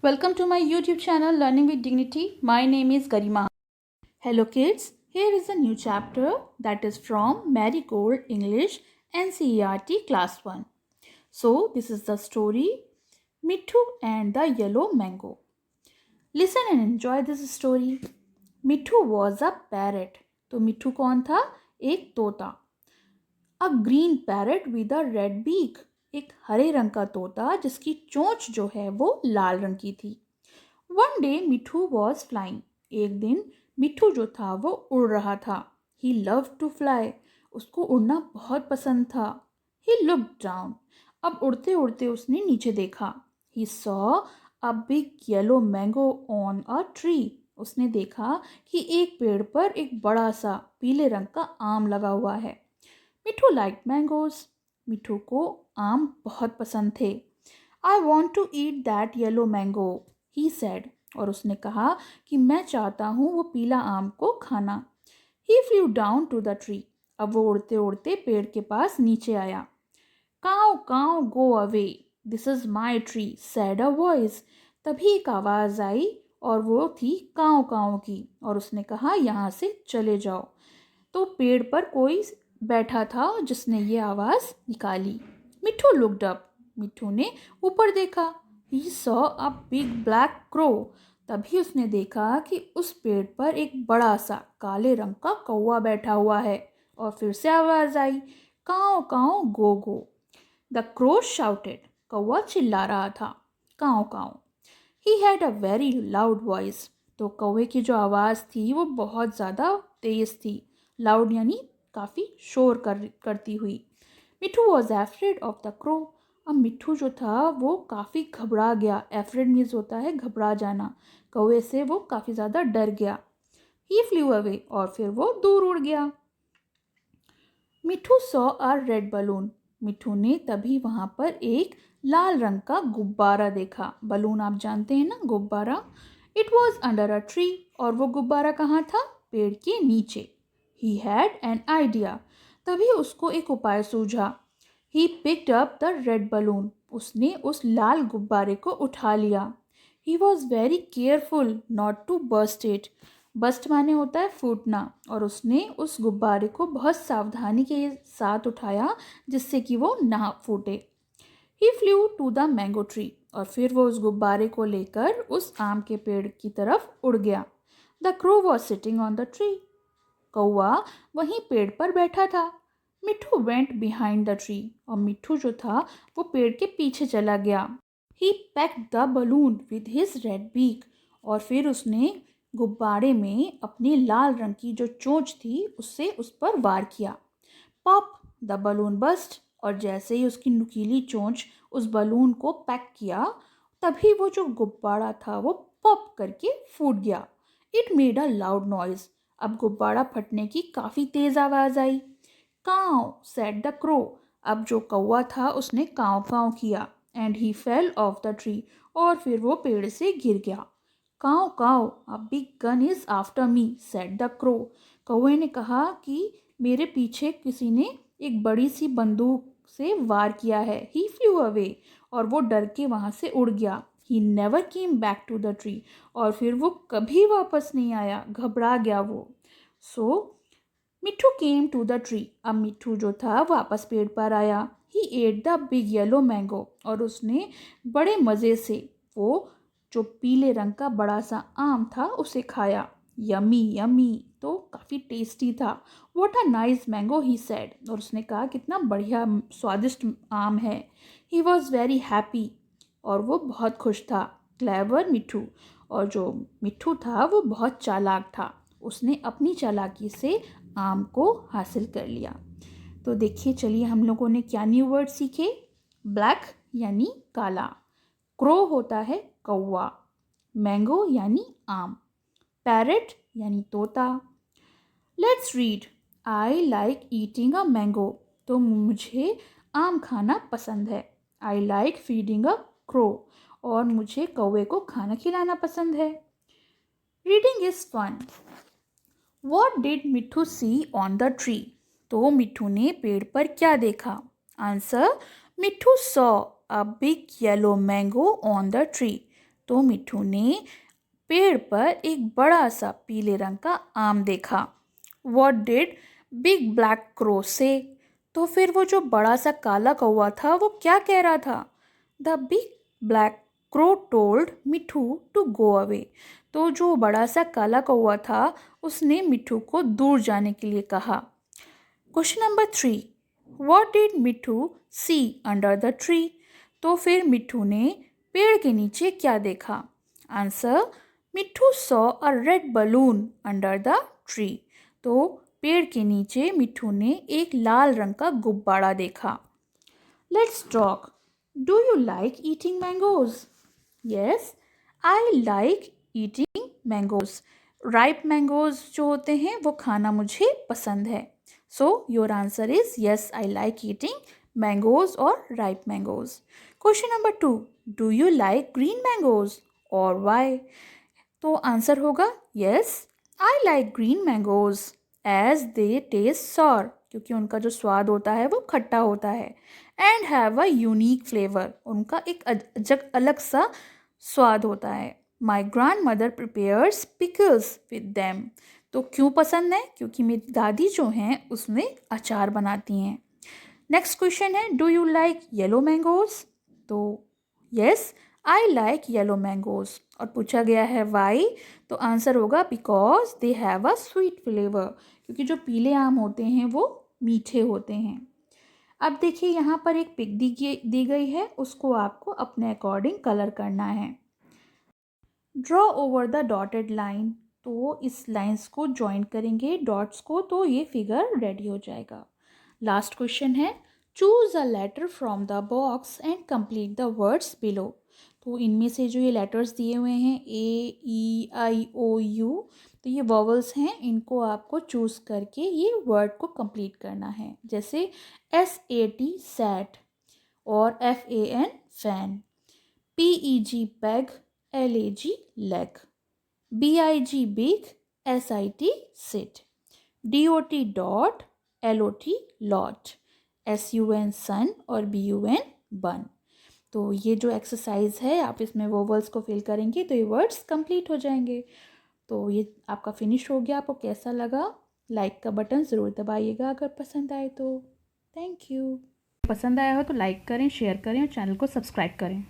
Welcome to my YouTube channel Learning with Dignity. My name is Garima. Hello kids, here is a new chapter that is from Marigold English NCERT Class 1. So this is the story Mittu and the Yellow Mango. Listen and enjoy this story. Mittu was a parrot. तो मिट्ठू कौन था? एक तोता. A green parrot with a red beak. एक हरे रंग का तोता जिसकी चोंच जो है वो लाल रंग की थी. One day Mitthu was flying. एक दिन मिट्ठू जो था वो उड़ रहा था. He loved to fly. उसको उड़ना बहुत पसंद था. He looked down. अब उड़ते उड़ते उसने नीचे देखा. He saw a big yellow mango on a tree. उसने देखा कि एक पेड़ पर एक बड़ा सा पीले रंग का आम लगा हुआ है. मिट्ठू liked mangoes. मिट्ठू को आम बहुत पसंद थे. I want to eat that yellow mango, he said. और उसने कहा कि मैं चाहता हूँ वो पीला आम को खाना. He flew down to the tree. अब वो उड़ते उड़ते पेड़ के पास नीचे आया. Cow, cow, go away. This is my tree, said a voice. तभी एक आवाज़ आई और वो थी काऊ काऊ की और उसने कहा यहाँ से चले जाओ. तो पेड़ पर कोई बैठा था जिसने ये आवाज़ निकाली. मिट्ठू looked up. मिट्ठू ने ऊपर देखा. He saw a big black crow. तभी उसने देखा कि उस पेड़ पर एक बड़ा सा काले रंग का कौवा बैठा हुआ है. और फिर से आवाज़ आई, काऊ काऊ गो गो. The crow shouted. कौवा चिल्ला रहा था, काऊ काऊ. He had a very loud voice. तो कौवे की जो आवाज़ थी वो बहुत ज़्यादा तेज़ थी. Loud यानी काफ़ी शोर करती हुई. मिट्ठू was afraid of the crow. अब मिट्ठू जो था वो काफ़ी घबरा गया. एफ्रेड मीन्स होता है घबरा जाना. कौवे से वो काफ़ी ज़्यादा डर गया. ही फ्लू अवे. और फिर वो दूर उड़ गया. मिट्ठू सॉ अ रेड बलून. मिट्ठू ने तभी वहाँ पर एक लाल रंग का गुब्बारा देखा. बलून आप जानते हैं ना, गुब्बारा. It was under a tree. और वो गुब्बारा कहाँ था? पेड़ के नीचे. He had an idea. तभी उसको एक उपाय सूझा. He picked up the red balloon. उसने उस लाल गुब्बारे को उठा लिया. He was very careful not to burst it. Bust माने होता है फूटना. और उसने उस गुब्बारे को बहुत सावधानी के साथ उठाया जिससे कि वो ना फूटे. He flew to the mango tree. और फिर वो उस गुब्बारे को लेकर उस आम के पेड़ की तरफ उड़ गया. The crow was sitting on the tree. कौवा वहीं पेड़ पर बैठा था. मिट्ठू वेंट बिहाइंड द ट्री. और मिट्ठू जो था वो पेड़ के पीछे चला गया. He packed the balloon with his red beak. और फिर उसने गुब्बारे में अपनी लाल रंग की जो चोंच थी उससे उस पर वार किया. Pop the balloon bust. और जैसे ही उसकी नुकीली चोंच उस बलून को पैक किया तभी वो जो गुब्बारा था वो पॉप करके फूट गया. It made a loud noise. अब गुब्बारा फटने की काफ़ी तेज़ आवाज़ आई. Caw said the crow. अब जो कौवा था उसने काऊ काऊ किया. And he fell off the tree. और फिर वो पेड़ से गिर गया. Caw caw a big gun is after me, said the crow. कौवे ने कहा कि मेरे पीछे किसी ने एक बड़ी सी बंदूक से वार किया है. ही फ्लू अवे. और वो डर के वहाँ से उड़ गया. He never came back to the tree. और फिर वो कभी वापस नहीं आया. घबरा गया वो. So Mitthu came to the tree. अब मिट्ठू जो था वापस पेड़ पर आया. He ate the big yellow mango. और उसने बड़े मज़े से वो जो पीले रंग का बड़ा सा आम था उसे खाया. Yummy yummy. तो काफ़ी टेस्टी था. What a nice mango, he said. और उसने कहा कितना बढ़िया स्वादिष्ट आम है. He was very happy. और वो बहुत खुश था. क्लेवर मिट्ठू. और जो मिट्ठू था वो बहुत चालाक था. उसने अपनी चालाकी से आम को हासिल कर लिया. तो देखिए, चलिए हम लोगों ने क्या न्यू वर्ड सीखे. ब्लैक यानी काला. क्रो होता है कौवा. मैंगो यानी आम. पैरट यानी तोता. Let's read. I like eating a mango. तो मुझे आम खाना पसंद है. I like feeding a crow. और मुझे कौवे को खाना खिलाना पसंद है. Reading is fun. What did Mitthu see on the tree. तो मिट्ठू ने पेड़ पर क्या देखा. Answer. Mitthu saw a big yellow mango on the tree. तो मिट्ठू ने पेड़ पर एक बड़ा सा पीले रंग का आम देखा। What did big black crow say? तो फिर वो जो बड़ा सा काला कौवा था वो क्या कह रहा था? The big black crow told Mitthu to go away. तो जो बड़ा सा काला कौवा था उसने मिट्ठू को दूर जाने के लिए कहा। Question number 3, What did Mitthu see under the tree? तो फिर मिट्ठू ने पेड़ के नीचे क्या देखा? Answer, Mitthu saw a red balloon under the tree. तो पेड़ के नीचे मिट्ठू ने एक लाल रंग का गुब्बारा देखा। Let's talk. Do you like eating mangoes? Yes, I like eating mangoes. Ripe mangoes जो होते हैं वो खाना मुझे पसंद है। So your answer is yes, I like eating mangoes or ripe mangoes. Question number 2. Do you like green mangoes or why? तो answer होगा yes, I like green mangoes as they taste sour. क्योंकि उनका जो स्वाद होता है वो खट्टा होता है। And have a unique flavor. उनका एक अलग सा स्वाद होता है। My grandmother prepares pickles with them. तो क्यों पसंद है? क्योंकि मेरी दादी जो हैं उसमें अचार बनाती हैं। नेक्स्ट क्वेश्चन है, do you like yellow mangoes? तो yes, I like yellow mangoes. और पूछा गया है वाई, तो आंसर होगा because they have a sweet flavour. क्योंकि जो पीले आम होते हैं वो मीठे होते हैं। अब देखिए यहाँ पर एक पिक दी गई है, उसको आपको अपने अकॉर्डिंग कलर करना है। Draw over the dotted line, तो इस लाइंस को ज्वाइन करेंगे डॉट्स को, तो ये फिगर रेडी हो जाएगा। लास्ट क्वेश्चन है, choose a letter from the box and complete the words below. तो इनमें से जो ये लेटर्स दिए हुए हैं AEIOU, तो ये वॉवल्स हैं, इनको आपको चूज़ करके ये वर्ड को कंप्लीट करना है। जैसे SAT सैट और FAN fan, PEG peg, LAG leg, BIG big, SIT sit, DOT dot, LOT lot, SUN sun और BUN बन। तो ये जो एक्सरसाइज है आप इसमें वोवल्स को फिल करेंगे तो ये वर्ड्स कंप्लीट हो जाएंगे। तो ये आपका फिनिश हो गया। आपको कैसा लगा? लाइक का बटन ज़रूर दबाइएगा अगर पसंद आए तो। Thank you. पसंद आया हो तो लाइक करें, शेयर करें और चैनल को सब्सक्राइब करें।